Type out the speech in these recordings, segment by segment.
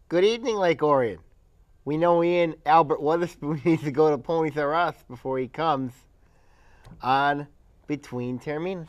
Good evening, Lake Orion. We know Ian Albert Weatherspoon needs to go to Ponies R Us before he comes on Between Taorminas.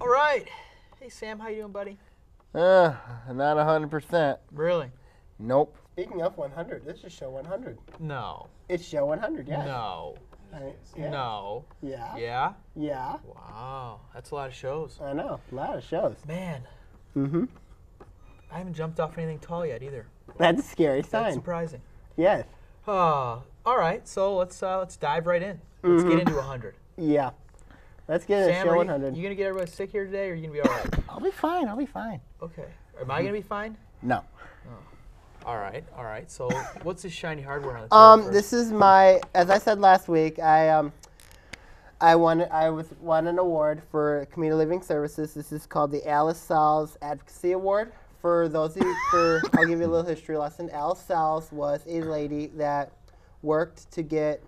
All right. Hey, Sam, how you doing, buddy? Not 100%. Really? Nope. Speaking of 100, this is show 100. No. It's show 100, yeah. No. Yeah. No. Yeah. Yeah? Yeah. Wow. That's a lot of shows. I know. A lot of shows. Man, Mm-hmm. I haven't jumped off anything tall yet either. That's a scary That's sign. surprising. Yes. All right. So let's dive right in. Let's get into 100. Yeah. Let's get into Sam, show are 100. you gonna get everybody sick here today, or are you gonna be all right? I'll be fine. I'll be fine. Okay. Am I gonna be fine? No. All right. All right. So what's this shiny hardware on the table first? This is my, as I said last week, I won an award for community living services. This is called the Alice Sal's Advocacy Award. For those of you, I'll give you a little history lesson. Alice Sal's was a lady that worked to get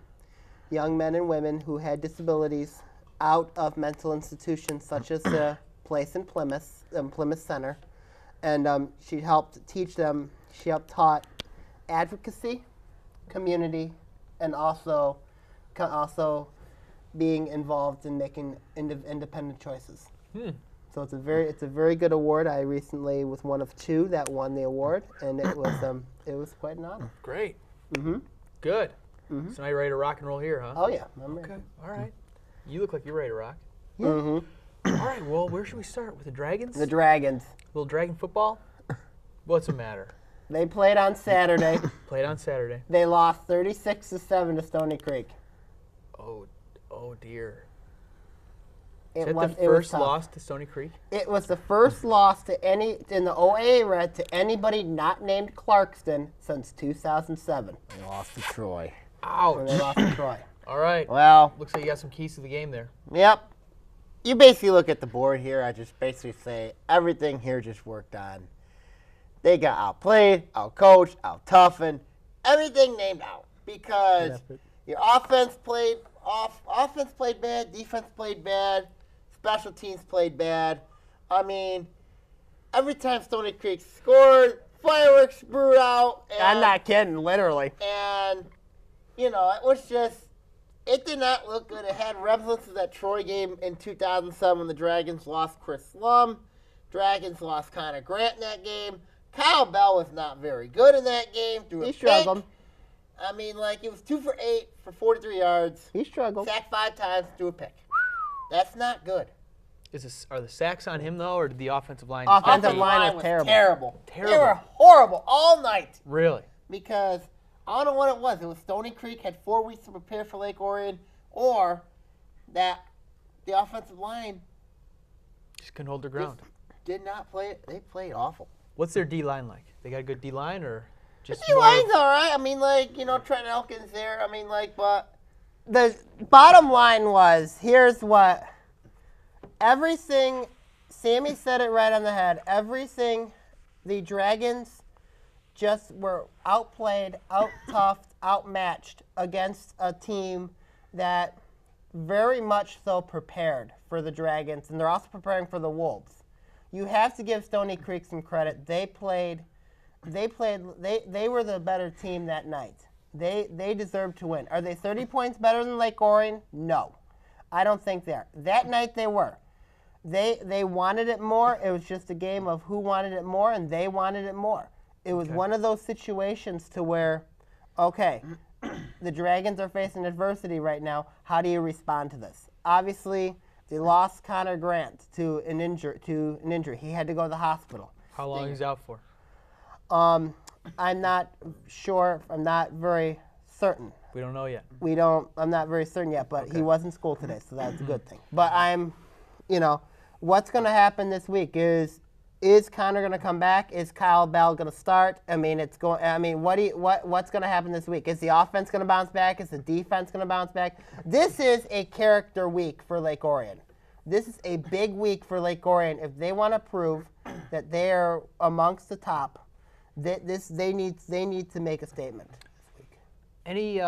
young men and women who had disabilities out of mental institutions such as the place in Plymouth, Plymouth Center, and she helped teach them. She helped taught advocacy, community, and also being involved in making independent choices. So it's a very good award. I recently was one of two that won the award, and it was quite an honor. Great. Mm-hmm. Good. So now you're ready to rock and roll here, huh? Oh yeah. I'm ready. Okay. All right. You look like you're ready to rock. Mm-hmm. All right. Well, where should we start? With the Dragons? The Dragons. Little Dragon football? What's the matter? They played on Saturday. Played on Saturday. They lost 36-7 to Stony Creek. Oh dear. It Is that was the first tough. loss to Stony Creek? It was the first loss to in the OAA red to anybody not named Clarkston since 2007 They lost to Troy. when they Ouch. lost to Troy. All right. Well, Looks like you got some keys to the game there. yep. You basically look at the board here. I just basically say everything here just worked on. They got outplayed, outcoached, out-toughened, everything named out because your offense played bad, defense played bad, special teams played bad. I mean, every time Stony Creek scored, fireworks blew out. And, I'm not kidding, literally. And, you know, it did not look good. It had reminiscences of that Troy game in 2007 when the Dragons lost Chris Slum. Dragons lost Connor Grant in that game. Kyle Bell was not very good in that game. He struggled. I mean, like, it was 2 for 8 for 43 yards. He struggled. Sacked 5 times, threw a pick. That's not good. Are the sacks on him, though, or did the offensive line? Offensive line was terrible. Terrible. They were horrible all night Really? because I don't know what it was. It was Stony Creek had 4 weeks to prepare for Lake Orion, or that the offensive line Just couldn't hold their ground. did not play it. They played awful. What's their D-line like? They got a good D-line, or just The more- line's all right. I mean, like, you know, Trent Elkins there. I mean, like, but The bottom line was, here's what everything, Sammy said it right on the head, everything, the Dragons just were outplayed, out-toughed, outmatched against a team that very much so prepared for the Dragons, and they're also preparing for the Wolves. You have to give Stony Creek some credit. They were the better team that night. They deserved to win. Are they 30 points better than Lake Orion? No. I don't think they are. That night they were. They wanted it more. It was just a game of who wanted it more, and they wanted it more. It was one of those situations to where, okay, the Dragons are facing adversity right now. How do you respond to this? Obviously, they lost Connor Grant to an injury. He had to go to the hospital. How long he's out for? I'm not sure. I'm not very certain. We don't know yet. I'm not very certain yet, but he was in school today, so that's a good thing. But what's going to happen this week is Connor going to come back? Is Kyle Bell going to start? What's going to happen this week? Is the offense going to bounce back? Is the defense going to bounce back? This is a character week for Lake Orion. This is a big week for Lake Orion. If they want to prove that they are amongst the top, they need to make a statement this week. Any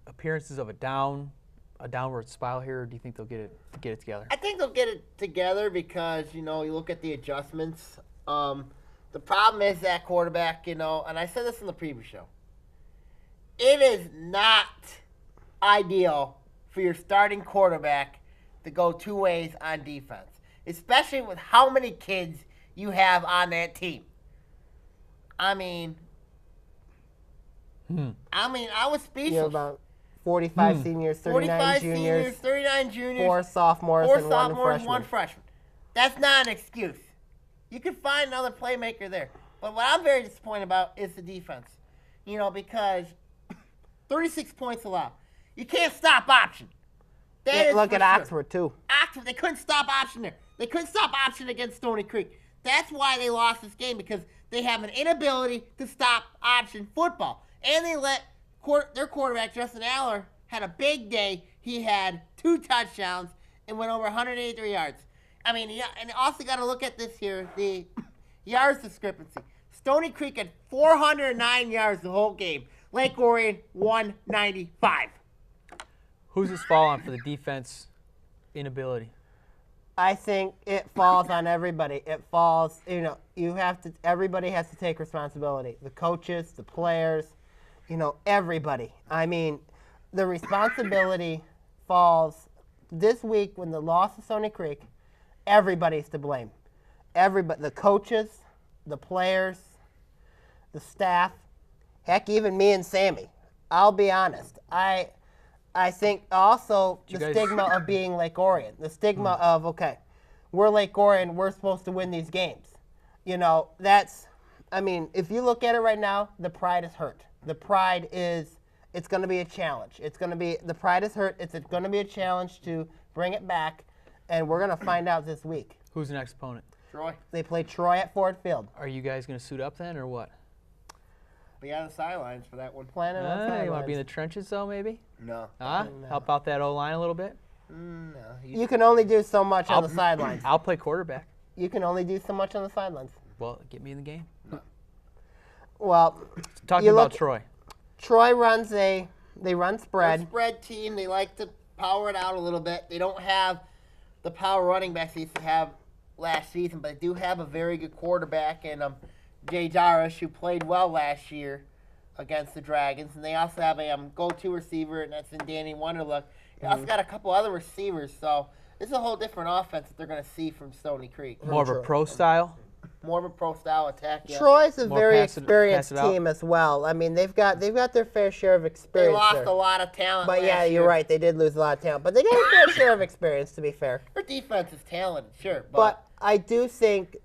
appearances of a downward spiral here, or do you think they'll get it together? I think they'll get it together because, you look at the adjustments. The problem is that quarterback, and I said this in the preview show. It is not ideal for your starting quarterback to go two ways on defense, especially with how many kids you have on that team. I was speechless. You have about 45 seniors, 39 juniors, 39 juniors, 4 sophomores, and one freshman. That's not an excuse. You can find another playmaker there. But what I'm very disappointed about is the defense. Because 36 points allowed. You can't stop option. Look at Oxford, too. Oxford, they couldn't stop option there. They couldn't stop option against Stony Creek. That's why they lost this game, because they have an inability to stop option football. And they let their quarterback, Justin Aller, had a big day. He had 2 touchdowns and went over 183 yards. And also got to look at this here, the yards discrepancy. Stony Creek had 409 yards the whole game. Lake Orion, 195. Who's this fall on for the defense inability? I think it falls on everybody. It falls, everybody has to take responsibility. The coaches, the players, everybody. The responsibility falls this week when the loss of Stony Creek. Everybody's to blame. Everybody, the coaches, the players, the staff, heck, even me and Sammy. I'll be honest. I think also the stigma of being Lake Orion, the stigma of, okay, we're Lake Orion, we're supposed to win these games. If you look at it right now, the pride is hurt. The pride is, it's going to be a challenge. The pride is hurt. It's going to be a challenge to bring it back, and we're going to find out this week. Who's the next opponent? Troy. They play Troy at Ford Field. Are you guys going to suit up then, or what? Be on the sidelines for that one. Planning on sidelines. You want to be in the trenches, though, maybe? No. No. Help out that O-line a little bit? No. You can only do so much on the sidelines. I'll play quarterback. You can only do so much on the sidelines. Well, get me in the game. No. Well, talking about Troy. Troy runs they run spread. They're a spread team. They like to power it out a little bit. They don't have the power running backs they used to have last season, but they do have a very good quarterback and Jay Darish, who played well last year against the Dragons. And they also have a go-to receiver, and that's in Danny Wonderluck. They also got a couple other receivers, so this is a whole different offense that they're going to see from Stony Creek. More of a pro style? More of a pro-style attack, yeah. Troy's a very experienced team as well. They've got their fair share of experience. They lost there. a lot of talent But last you're year. right. They did lose a lot of talent. But they got a fair share of experience, to be fair. Their defense is talented, sure. But I do think,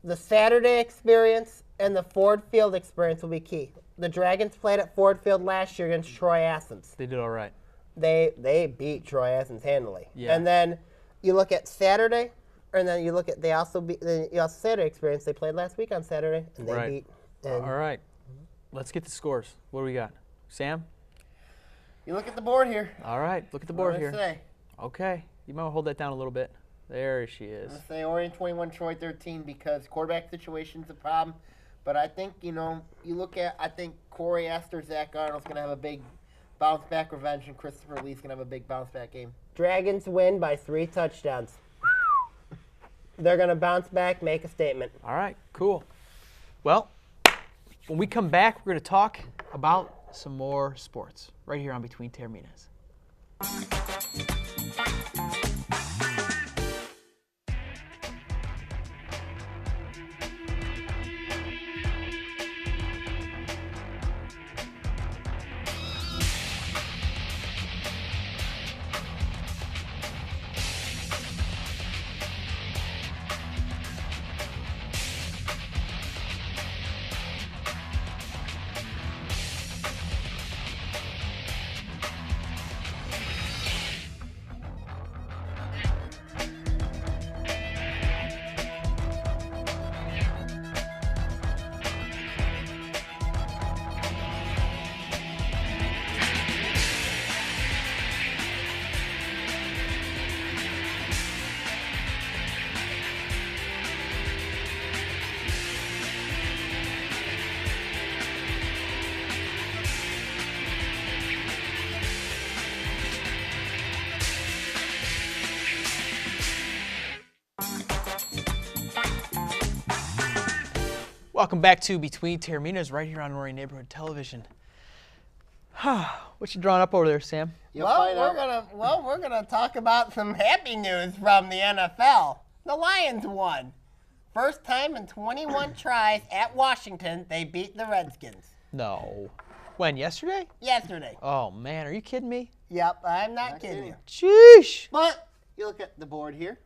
the Saturday experience and the Ford Field experience will be key. The Dragons played at Ford Field last year against Troy Athens. They did all right. They beat Troy Athens handily. Yeah. And then you look at Saturday, and then you look at the Saturday experience. They played last week on Saturday, and they beat. All right. Let's get the scores. What do we got? Sam? You look at the board here. All right. Look at the board What here. did I say? Okay. You might want to hold that down a little bit. There she is. I'm going to say Orion 21, Troy 13 because quarterback situation's a problem. But I think, you look at, I think Corey Astor, Zach Arnold's going to have a big bounce-back revenge, and Christopher Lee's going to have a big bounce-back game. Dragons win by 3 touchdowns. They're going to bounce back, make a statement. All right. Cool. Well, when we come back, we're going to talk about some more sports right here on Between Taorminas. Welcome back to Between Taorminas right here on Orion Neighborhood Television. What you drawing up over there, Sam? We're gonna talk about some happy news from the NFL. The Lions won. First time in 21 tries at Washington, they beat the Redskins. No. When, yesterday? Yesterday. Oh, man, are you kidding me? Yep, I'm not kidding you. Sheesh. But you look at the board here.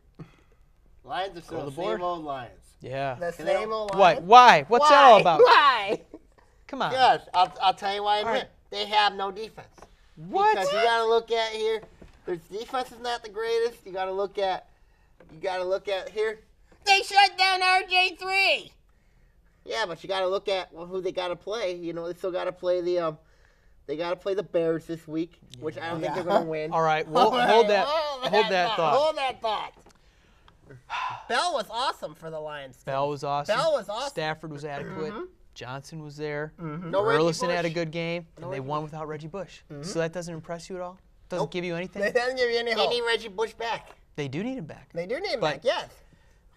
Lions are still the the board? same old Lions. Yeah. The same old What? Lions. Why? What's that all about? Why? Come on. Yes, I'll tell you why in a All minute. They have no defense. What? Because you got to look at here. Their defense is not the greatest. You got to look at here. They shut down RJ3. Yeah, but you got to look at who they got to play. You know, they still got to play the Bears this week, which I don't think they're going to win. All right, hold that thought. Hold that thought. Bell was awesome for the Lions. Bell was awesome. Bell was awesome. Stafford was adequate. Johnson was there. No Reggie Burleson had a Bush. good game, and they Reggie won without Reggie Bush. So that doesn't impress you at all? Doesn't give you anything? They doesn't give you any They hope. need Reggie Bush back. They do need him back. They do need him But- back, yes.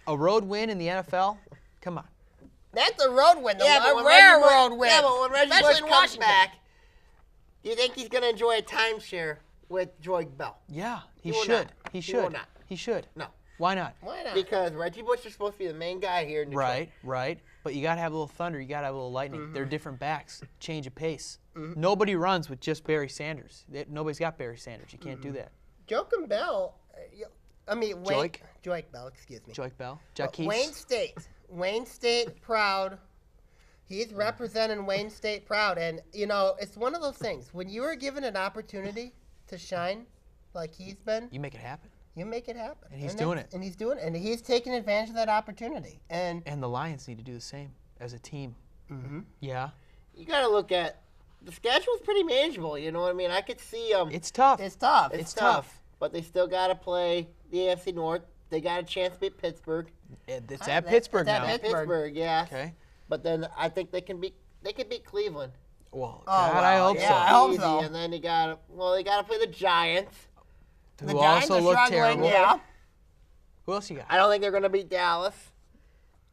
A road win in the NFL? Come on. That's a road win. But A when rare Reggie Bush- road win. Yeah, but when Reggie especially Bush in comes Washington. back, do you think he's going to enjoy a timeshare with Joy Bell? Yeah, he will should. not. He He will should. not. He should. No. Why not? Why not? Because Reggie Bush is supposed to be the main guy here in Detroit. Right. But you got to have a little thunder. You got to have a little lightning. They're different backs. Change of pace. Nobody runs with just Barry Sanders. Nobody's got Barry Sanders. You can't do that. Joachim Bell, Joik? Joik Bell, excuse me. Joik Bell? But Jaquez? Wayne State proud. He's representing Wayne State proud. And, you know, it's one of those things. When you are given an opportunity to shine like he's been, You make it happen. you make it happen. And he's doing that's- it. And he's doing it. And he's taking advantage of that opportunity. And And the Lions need to do the same as a team. Yeah. You got to look at the schedule's pretty manageable. You know what I mean? I could see It's tough. it's tough. it's tough, but they still got to play the AFC North. They got a chance to beat Pittsburgh. It's Ah, at that- Pittsburgh it's at now. Pittsburgh. Pittsburgh, yeah. Okay. But then I think they could beat Cleveland. Well, Oh, God, wow. I hope Yeah, so. I hope Easy. so. And then they got to play the Giants. Who The Giants also are look struggling, terrible. yeah. Who else you got? I don't think they're going to beat Dallas.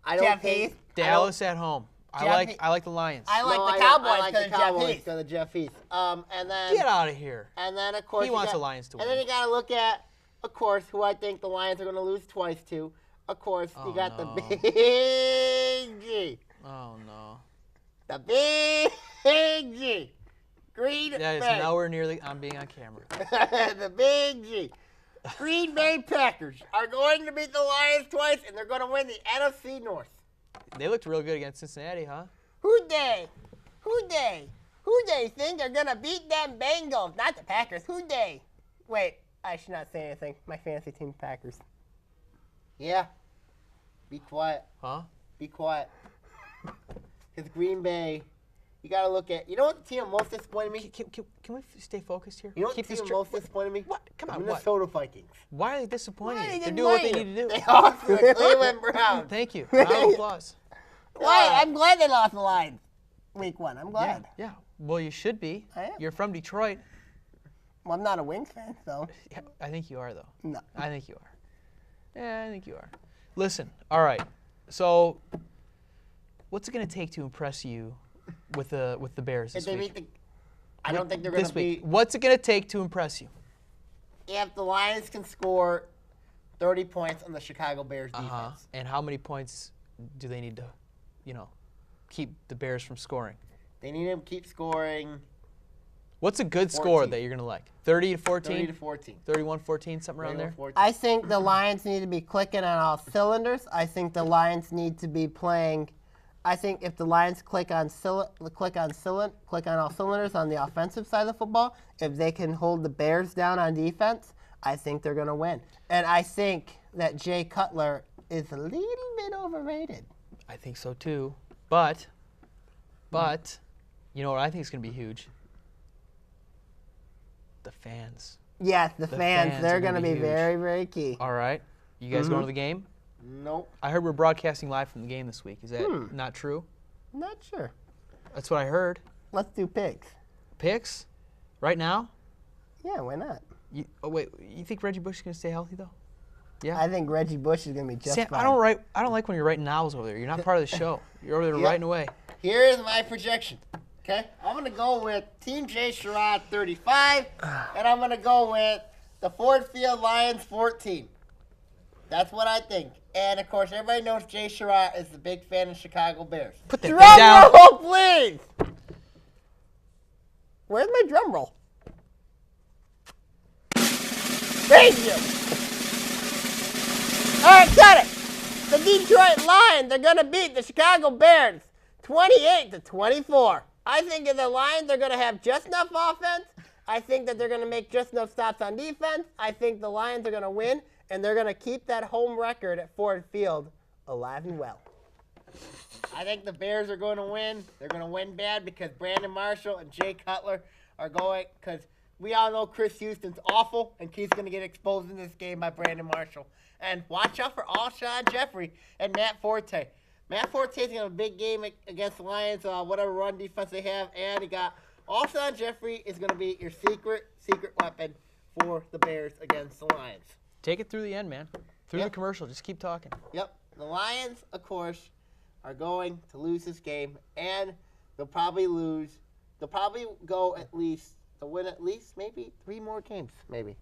I don't Jeff think Heath. Dallas at home. I Jeff- like the Lions. I like No, the I Cowboys like the because of Jeff Cowboys Heath. because of Jeff Heath. And then Get out of here. And then, of course, He you wants got- the Lions to And win. then you got to look at, of course, who I think the Lions are going to lose twice to. Of course, Oh, you got no. the big G. Oh, no. The big G. Green That is Bay. nowhere near I'm being on camera. The big G. Green Bay Packers are going to beat the Lions twice, and they're going to win the NFC North. They looked real good against Cincinnati, huh? Who they think are gonna beat them Bengals? Not the Packers. Who they? Wait, I should not say anything. My fantasy team Packers. Yeah. Be quiet. Huh? Be quiet. Because Green Bay, you got to look at, you know what the team most disappointed me? Can we stay focused here? You know what Keep the this team tra- most disappointed me? What? Come The on, what? Minnesota Vikings. Why are they disappointing? Why you? they They're didn't doing what they win? need to do. They lost to the Cleveland Browns. Thank you. Round of applause. Why? I'm glad they lost the line week 1. I'm Yeah, glad. yeah. Well, you should be. I am. You're from Detroit. Well, I'm not a Wings fan, so Yeah, I think you are, though. no. I think you are. Yeah, I think you are. Listen, all right. So, what's it going to take to impress you with the Bears If this they week? beat I don't think they're going This to week. beat. What's it going to take to impress you? If the Lions can score 30 points on the Chicago Bears defense. And how many points do they need to, keep the Bears from scoring? They need to keep scoring What's a good score 14. that you're going to like? 30 to 14? 30 to 14. 31-14, something around there? 14. I think the Lions need to be clicking on all cylinders. I think the Lions need to be playing. I think if the Lions click on all cylinders on the offensive side of the football, if they can hold the Bears down on defense, I think they're going to win. And I think that Jay Cutler is a little bit overrated. I think so too. But, you know what I think is going to be huge? The fans. Yes, the fans, fans they're are going gonna to be be huge. very, very key. All right. You guys going to the game? Nope. I heard we're broadcasting live from the game this week. Is that not true? Not sure. That's what I heard. Let's do picks. Picks? Right now? Yeah, why not? You think Reggie Bush is going to stay healthy, though? Yeah. I think Reggie Bush is going to be just Sam, fine. I don't like when you're writing novels over there. You're not part of the show. You're over there writing away. Here is my projection. Okay, I'm going to go with Team J. Sherrod 35, and I'm going to go with the Ford Field Lions 14. That's what I think. And, of course, everybody knows Jay Sherrod is a big fan of Chicago Bears. Put that Drum thing down. roll, please! Where's my drum roll? Thank you! All right, cut it! The Detroit Lions are going to beat the Chicago Bears 28-24. I think that the Lions are going to have just enough offense. I think that they're going to make just enough stops on defense. I think the Lions are going to win, and they're going to keep that home record at Ford Field alive and well. I think the Bears are going to win. They're going to win bad because Brandon Marshall and Jay Cutler are going, because we all know Chris Houston's awful, and he's going to get exposed in this game by Brandon Marshall. And watch out for Alshon Jeffrey and Matt Forte. Matt Forte's going to have a big game against the Lions, whatever run defense they have, and he got Alshon Jeffrey is going to be your secret weapon for the Bears against the Lions. Take it through the end, man. Through the commercial. Just keep talking. Yep. The Lions, of course, are going to lose this game, and they'll probably lose. They'll probably go at least, they'll win at least maybe 3 more games, maybe.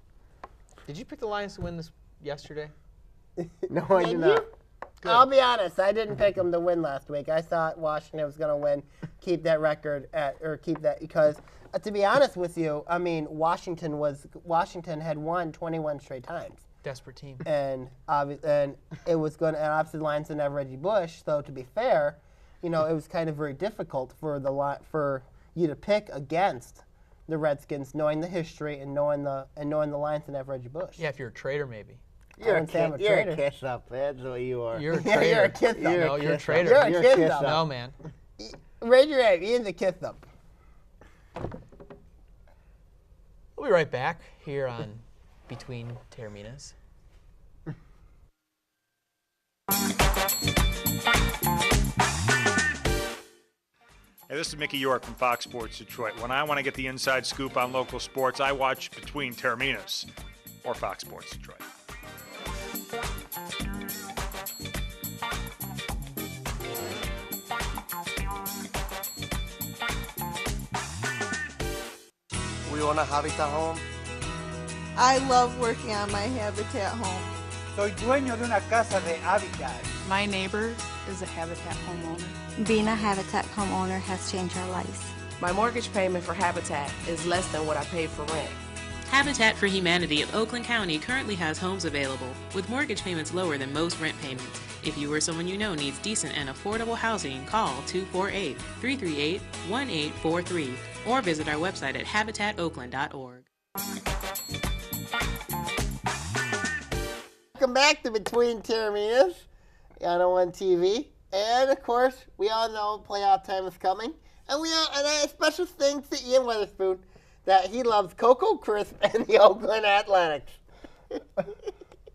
Did you pick the Lions to win this yesterday? No, I did not. Good. I'll be honest. I didn't pick them to win last week. I thought Washington was going to win, keep that record because, to be honest with you, I mean Washington had won 21 straight times, Desperate team. and it was going. And obviously, the Lions didn't have Reggie Bush. So to be fair, it was kind of very difficult for you to pick against the Redskins, knowing the history and knowing the Lions didn't have Reggie Bush. Yeah, if you're a traitor, maybe. You're wouldn't say I'm a you're a traitor. kiss up. That's what you are. You're a Yeah, traitor. you're a kiss up. No, you're a traitor. You're a You're a kiss kiss up. up. No, man. Raise your hand. Ian's a kiss up. We'll be right back here on Between Taorminas. Hey, this is Mickey York from Fox Sports Detroit. When I want to get the inside scoop on local sports, I watch Between Taorminas or Fox Sports Detroit. We own a Habitat home. I love working on my Habitat home. Soy dueño de una casa de Habitat. My neighbor is a Habitat homeowner. Being a Habitat homeowner has changed our lives. My mortgage payment for Habitat is less than what I paid for rent. Habitat for Humanity of Oakland County currently has homes available with mortgage payments lower than most rent payments. If you or someone you know needs decent and affordable housing, call 248-338-1843 or visit our website at habitatoakland.org. Welcome back to Between Taorminas on O1 TV. And of course, we all know playoff time is coming. And a special thanks to Ian Weatherspoon that he loves Cocoa Crisp and the Oakland Athletics.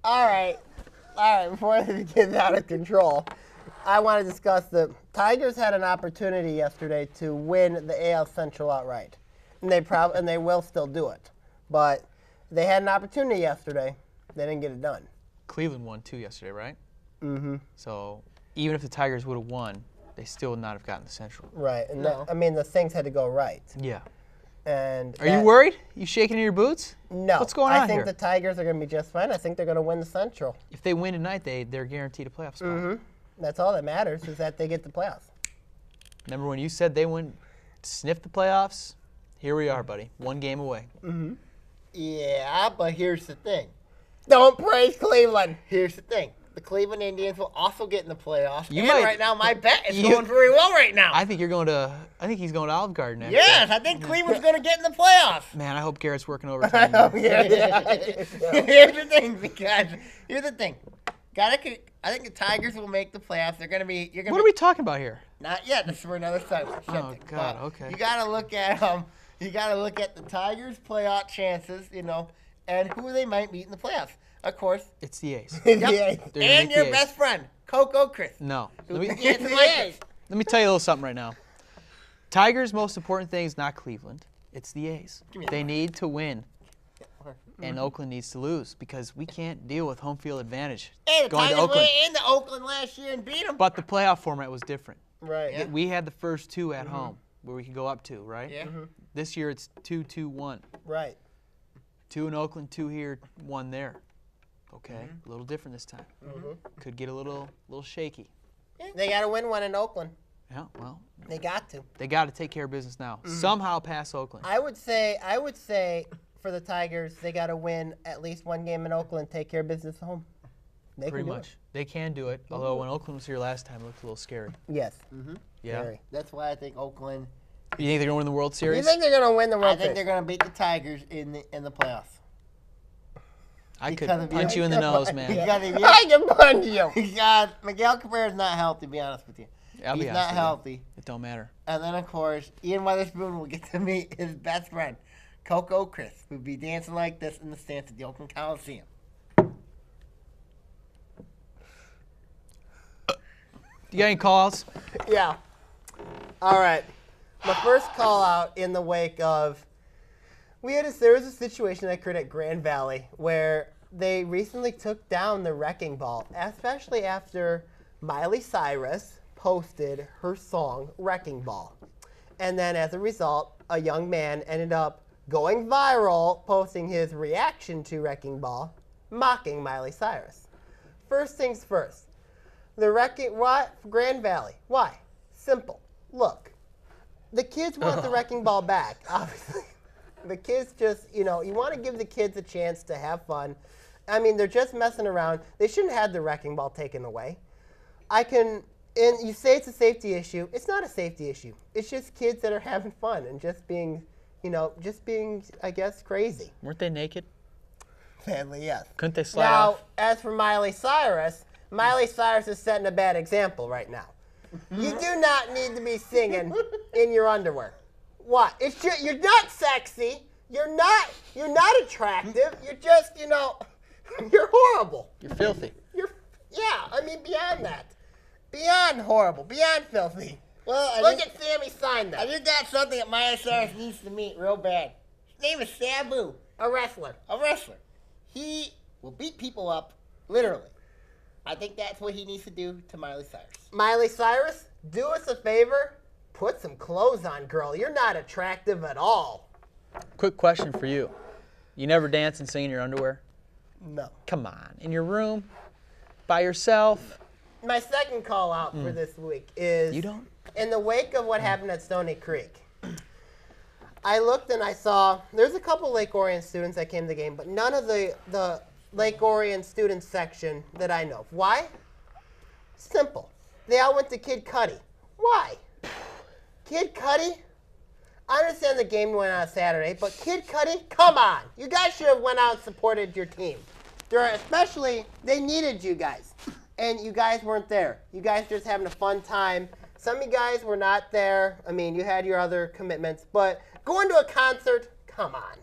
All right, before this gets out of control, I want to discuss the Tigers had an opportunity yesterday to win the AL Central outright. And they will still do it. But they had an opportunity yesterday. They didn't get it done. Cleveland won too yesterday, right? Mm-hmm. So even if the Tigers would have won, they still would not have gotten the Central. Right. And the things had to go right. Yeah. And Are you worried? You shaking in your boots? No. What's going on I think here? the Tigers are going to be just fine. I think they're going to win the Central. If they win tonight, they're guaranteed a playoff spot. Mm-hmm. That's all that matters is that they get the playoffs. Remember when you said they wouldn't sniff the playoffs? Here we are, buddy. 1 game away. Mm-hmm. Yeah, but here's the thing. Don't praise Cleveland. Here's the thing. The Cleveland Indians will also get in the playoffs. Right now, my bet is going very well right now. I think he's going to Olive Garden. After Yes, that. I think Cleveland's going to get in the playoffs. Man, I hope Garrett's working overtime. Here's the thing. I think the Tigers will make the playoffs. They're going to be. What are we talking about here? Not yet. This is for another subject. Oh God. Okay. You got to look at the Tigers' playoff chances, and who they might meet in the playoffs. Of course, It's the A's. yep. They're And gonna your make the best A's. friend, Coco Chris. No. Who's Let the me Lakers. tell you a little something right now. Tigers' most important thing is not Cleveland. It's the A's. They need to win. over. And Oakland needs to lose because we can't deal with home field advantage Hey, the going to Tigers Oakland. went into Oakland last year and beat them. But the playoff format was different. Right. Yeah. We had the first 2 at home where we could go up to, right? Yeah. This year it's 2-2-1. Right. 2 in Oakland, 2 here, 1 there. Okay, a little different this time. Could get a little shaky. They got to win one in Oakland. Yeah, well, They got to. they got to take care of business now. Somehow pass Oakland. I would say for the Tigers, they got to win at least one game in Oakland, take care of business at home. They Pretty can do much. They can do it, although when Oakland was here last time, it looked a little scary. it. Yes. Yeah. Very. That's why I think Oakland. You think they're going to win the World Series? You think they're going to win the I World think Series? they're going to beat the Tigers in the playoffs. I could because of punch you. you in the nose, man. Because of you. I can punch you. Because Miguel Cabrera's not healthy, to be honest with you. I'll be He's honest not with you. healthy. It don't matter. And then, of course, Ian Weatherspoon will get to meet his best friend, Coco Chris, who'll be dancing like this in the stands at the Oakland Coliseum. You got any calls? Yeah. All right. My first call out in the wake of there was a situation that occurred at Grand Valley where they recently took down the wrecking ball, especially after Miley Cyrus posted her song Wrecking Ball. And then as a result, a young man ended up going viral, posting his reaction to Wrecking Ball, mocking Miley Cyrus. First things first. What? Grand Valley. Why? Simple. Look, the kids want the wrecking ball back, obviously. The kids just, you want to give the kids a chance to have fun. I mean, they're just messing around. They shouldn't have the wrecking ball taken away. And you say it's a safety issue. It's not a safety issue. It's just kids that are having fun and just being, I guess, crazy. Weren't they naked? Sadly, yes. Couldn't they slide Now, off? as for Miley Cyrus is setting a bad example right now. You do not need to be singing in your underwear. What? You're not sexy. You're not attractive. You're just, you're horrible. You're filthy. Beyond that. Beyond horrible. Beyond filthy. Well, Look at Sammy sign I that. just got something that Miley Cyrus needs to meet real bad. His name is Sabu, A wrestler. a wrestler. He will beat people up, literally. I think that's what he needs to do to Miley Cyrus. Miley Cyrus, do us a favor. Put some clothes on, girl. You're not attractive at all. Quick question for you. You never dance and sing in your underwear? No. Come on. In your room? By yourself? My second call out for this week is You don't? in the wake of what happened at Stony Creek. I looked and I saw there's a couple Lake Orion students that came to the game, but none of the Lake Orion students section that I know. Why? Simple. They all went to Kid Cudi. Why? Kid Cudi? I understand the game went on Saturday, but Kid Cudi, come on. You guys should have went out and supported your team. Especially, they needed you guys. And you guys weren't there. You guys just having a fun time. Some of you guys were not there. I mean, you had your other commitments. But going to a concert, come on.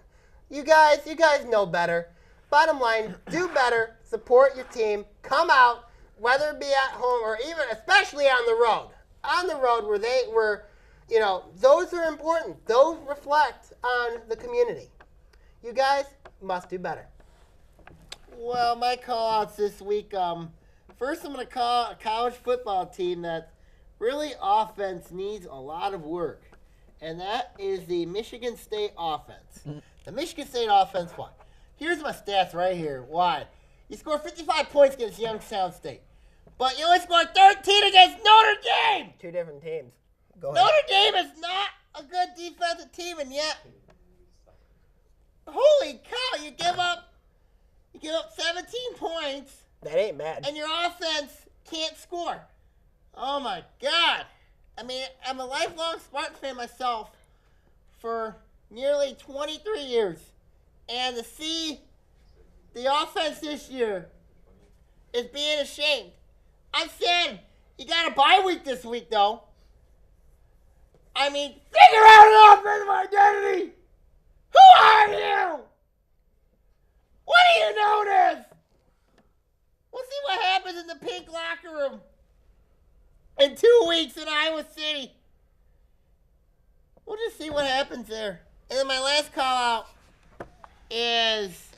You guys know better. Bottom line, do better. Support your team. Come out, whether it be at home or even, especially on the road. On the road where they were, those are important. Those reflect on the community. You guys must do better. Well, my call-outs this week, first I'm going to call a college football team that really offense needs a lot of work, and that is the Michigan State offense. The Michigan State offense, why? Here's my stats right here. Why? You scored 55 points against Youngstown State, but you only scored 13 against Notre Dame! Two different teams. Go ahead. Notre Dame is not a good defensive team, and yet, holy cow, you give up 17 points, That ain't bad. and your offense can't score. Oh my God. I mean, I'm a lifelong Spartan fan myself for nearly 23 years. And to see the offense this year is being ashamed. I'm saying you got a bye week this week, though. I mean, figure out an offensive identity. Who are you? What are you known as? We'll see what happens in the pink locker room in 2 weeks in Iowa City. We'll just see what happens there. And then my last call out is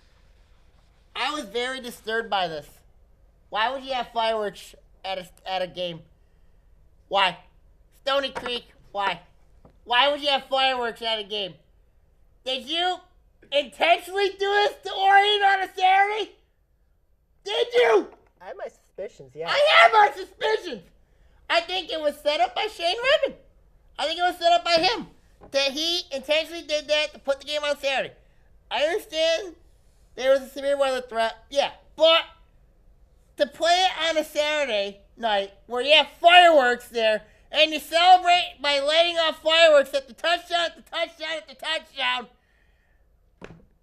I was very disturbed by this. Why would you have fireworks at a game? Why? Stony Creek, why? Why would you have fireworks at a game? Did you intentionally do this to Orion on a Saturday? Did you? I have my suspicions, yeah. I have my suspicions. I think it was set up by Shane Redmond. I think it was set up by him. That he intentionally did that to put the game on Saturday. I understand there was a severe weather threat. Yeah, but to play it on a Saturday night where you have fireworks there and you celebrate by lighting off fireworks at the touchdown, at the touchdown, at the touchdown,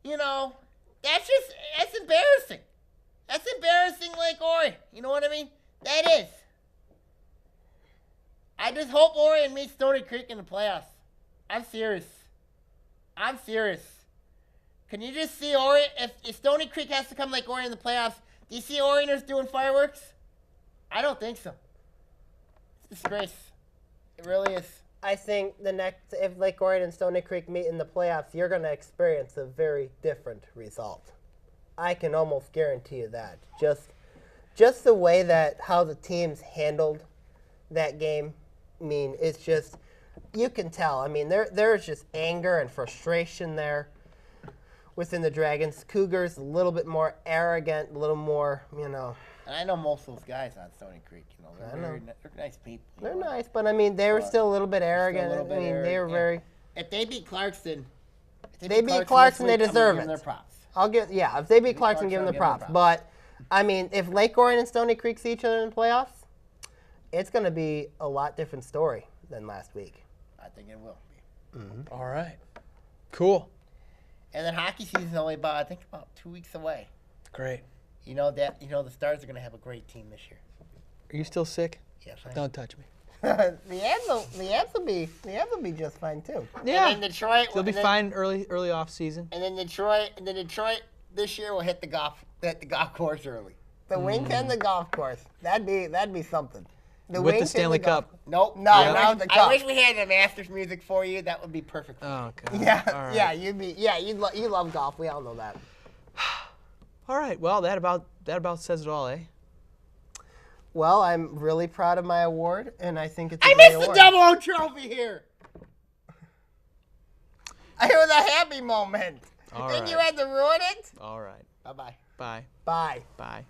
you know, that's embarrassing. That's embarrassing like Orion. You know what I mean? That is. I just hope Orion meets Stony Creek in the playoffs. I'm serious. Can you just see Orion? If Stony Creek has to come like Orion in the playoffs, do you see Orioners doing fireworks? I don't think so. It's a disgrace. It really is. I think if Lake Orion and Stony Creek meet in the playoffs, you're going to experience a very different result. I can almost guarantee you that. Just the way that how the teams handled that game, I mean, it's just, you can tell. I mean, there's just anger and frustration there within the Dragons. Cougars a little bit more arrogant, a little more, you know. And I know most of those guys on Stony Creek. You know, they're nice people. They're nice, but I mean, they were still a little bit arrogant. I mean, they were very. If they beat Clarkson, they deserve it. Their props. If they beat Clarkson, give them the props. But I mean, if Lake Orion and Stony Creek see each other in the playoffs, it's going to be a lot different story than last week. I think it will be. Mm-hmm. All right. Cool. And then hockey season's only about 2 weeks away. Great. You know the Stars are going to have a great team this year. Are you still sick? Yes, I am. Don't touch me. the Avs will be just fine too. Yeah. And then Detroit. They'll be fine early off season. And then Detroit this year will hit the golf course early. The Wink and the golf course. That'd be something. With the Stanley Cup. Nope. No, not the Cup. I wish we had the Masters music for you. That would be perfect. Oh God. Yeah, you love golf. We all know that. All right. Well, that about says it all, eh? Well, I'm really proud of my award, and I think it's. I missed the double O trophy here. It was a happy moment. All Think right. you had to ruin it? All right. Bye-bye. Bye. Bye. Bye.